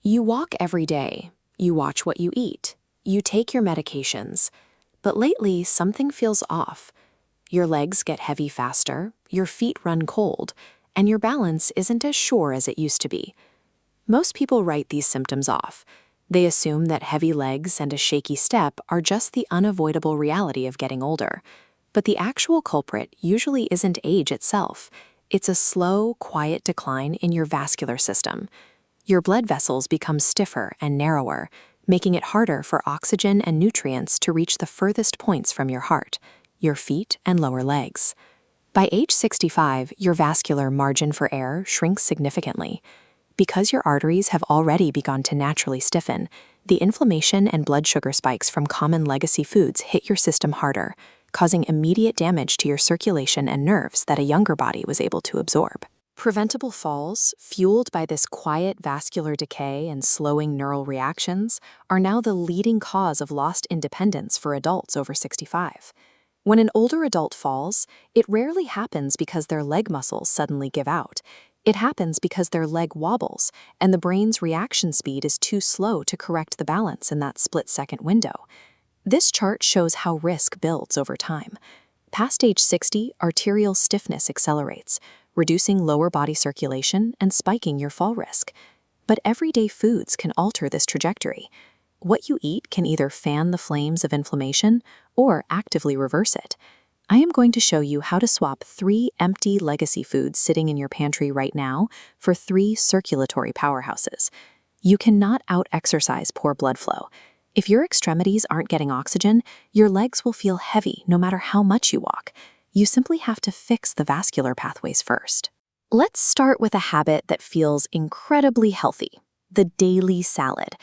You walk every day, you watch what you eat, you take your medications, but lately something feels off. Your legs get heavy faster, your feet run cold, and your balance isn't as sure as it used to be. Most people write these symptoms off. They assume that heavy legs and a shaky step are just the unavoidable reality of getting older. But the actual culprit usually isn't age itself. It's a slow, quiet decline in your vascular system. Your blood vessels become stiffer and narrower, making it harder for oxygen and nutrients to reach the furthest points from your heart, your feet and lower legs. By age 65, your vascular margin for error shrinks significantly. Because your arteries have already begun to naturally stiffen, the inflammation and blood sugar spikes from common legacy foods hit your system harder, causing immediate damage to your circulation and nerves that a younger body was able to absorb. Preventable falls, fueled by this quiet vascular decay and slowing neural reactions, are now the leading cause of lost independence for adults over 65. When an older adult falls, it rarely happens because their leg muscles suddenly give out. It happens because their leg wobbles, and the brain's reaction speed is too slow to correct the balance in that split-second window. This chart shows how risk builds over time. Past age 60, arterial stiffness accelerates, reducing lower body circulation and spiking your fall risk. But everyday foods can alter this trajectory. What you eat can either fan the flames of inflammation or actively reverse it. I am going to show you how to swap 3 empty legacy foods sitting in your pantry right now for 3 circulatory powerhouses. You cannot out-exercise poor blood flow. If your extremities aren't getting oxygen, your legs will feel heavy no matter how much you walk. You simply have to fix the vascular pathways first. Let's start with a habit that feels incredibly healthy: the daily salad.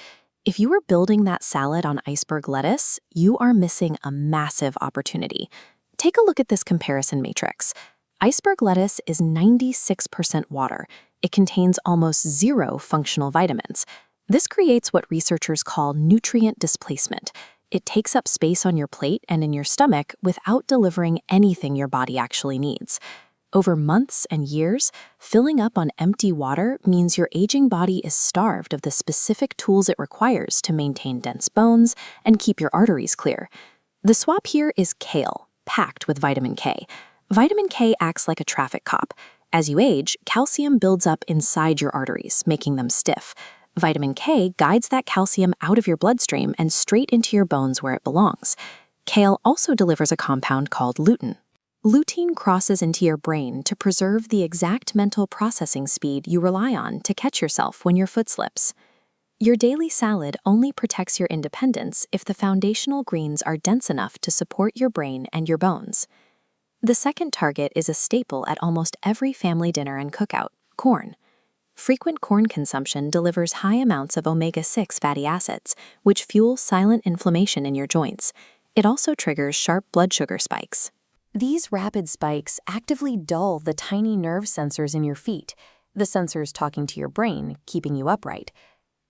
If you are building that salad on iceberg lettuce, you are missing a massive opportunity. Take a look at this comparison matrix. Iceberg lettuce is 96% water. It contains almost 0 functional vitamins. This creates what researchers call nutrient displacement. It takes up space on your plate and in your stomach without delivering anything your body actually needs. Over months and years, filling up on empty water means your aging body is starved of the specific tools it requires to maintain dense bones and keep your arteries clear. The swap here is kale, packed with vitamin K. Vitamin K acts like a traffic cop. As you age, calcium builds up inside your arteries, making them stiff. Vitamin K guides that calcium out of your bloodstream and straight into your bones where it belongs. Kale also delivers a compound called lutein. Lutein crosses into your brain to preserve the exact mental processing speed you rely on to catch yourself when your foot slips. Your daily salad only protects your independence if the foundational greens are dense enough to support your brain and your bones. The second target is a staple at almost every family dinner and cookout: corn. Frequent corn consumption delivers high amounts of omega-6 fatty acids, which fuel silent inflammation in your joints. It also triggers sharp blood sugar spikes. These rapid spikes actively dull the tiny nerve sensors in your feet, the sensors talking to your brain, keeping you upright.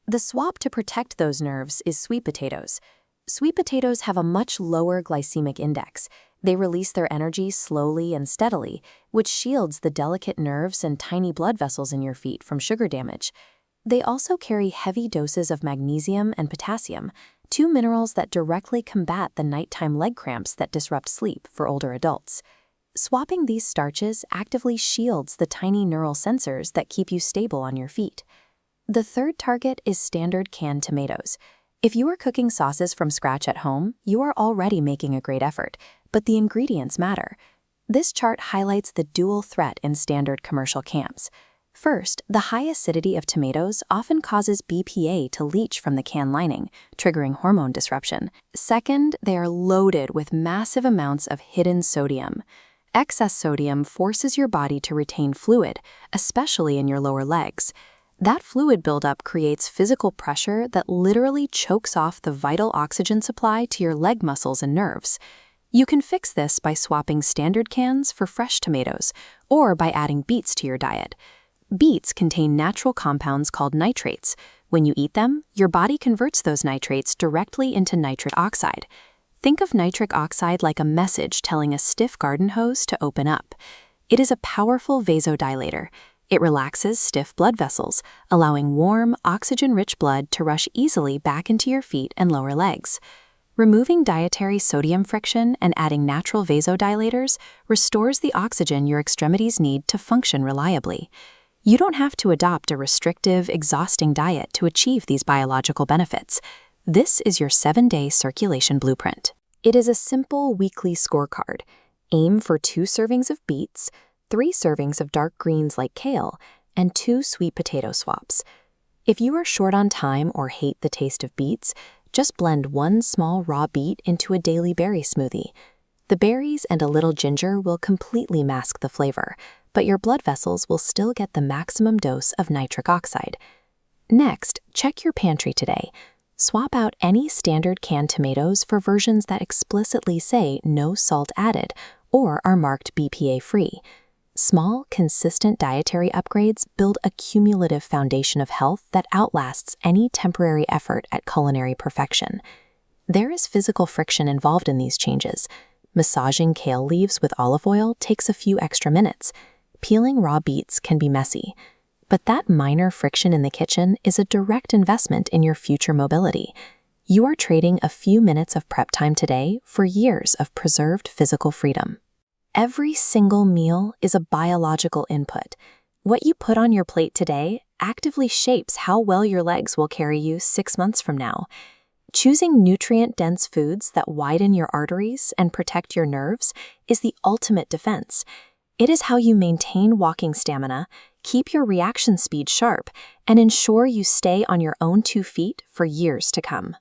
The swap to protect those nerves is sweet potatoes. Sweet potatoes have a much lower glycemic index. They release their energy slowly and steadily, which shields the delicate nerves and tiny blood vessels in your feet from sugar damage. They also carry heavy doses of magnesium and potassium, 2 minerals that directly combat the nighttime leg cramps that disrupt sleep for older adults. Swapping these starches actively shields the tiny neural sensors that keep you stable on your feet. The third target is standard canned tomatoes. If you are cooking sauces from scratch at home, you are already making a great effort, but the ingredients matter. This chart highlights the dual threat in standard commercial cans. First, the high acidity of tomatoes often causes BPA to leach from the can lining, triggering hormone disruption. Second, they are loaded with massive amounts of hidden sodium. Excess sodium forces your body to retain fluid, especially in your lower legs. That fluid buildup creates physical pressure that literally chokes off the vital oxygen supply to your leg muscles and nerves. You can fix this by swapping standard cans for fresh tomatoes, or by adding beets to your diet. Beets contain natural compounds called nitrates. When you eat them, your body converts those nitrates directly into nitric oxide. Think of nitric oxide like a message telling a stiff garden hose to open up. It is a powerful vasodilator. It relaxes stiff blood vessels, allowing warm, oxygen-rich blood to rush easily back into your feet and lower legs. Removing dietary sodium friction and adding natural vasodilators restores the oxygen your extremities need to function reliably. You don't have to adopt a restrictive, exhausting diet to achieve these biological benefits. This is your 7-day circulation blueprint. It is a simple weekly scorecard. Aim for 2 servings of beets, 3 servings of dark greens like kale, and 2 sweet potato swaps. If you are short on time or hate the taste of beets, just blend 1 small raw beet into a daily berry smoothie. The berries and a little ginger will completely mask the flavor, but your blood vessels will still get the maximum dose of nitric oxide. Next, check your pantry today. Swap out any standard canned tomatoes for versions that explicitly say no salt added or are marked BPA-free. Small, consistent dietary upgrades build a cumulative foundation of health that outlasts any temporary effort at culinary perfection. There is physical friction involved in these changes. Massaging kale leaves with olive oil takes a few extra minutes. Peeling raw beets can be messy. But that minor friction in the kitchen is a direct investment in your future mobility. You are trading a few minutes of prep time today for years of preserved physical freedom. Every single meal is a biological input. What you put on your plate today actively shapes how well your legs will carry you 6 months from now. Choosing nutrient-dense foods that widen your arteries and protect your nerves is the ultimate defense. It is how you maintain walking stamina, keep your reaction speed sharp, and ensure you stay on your own 2 feet for years to come.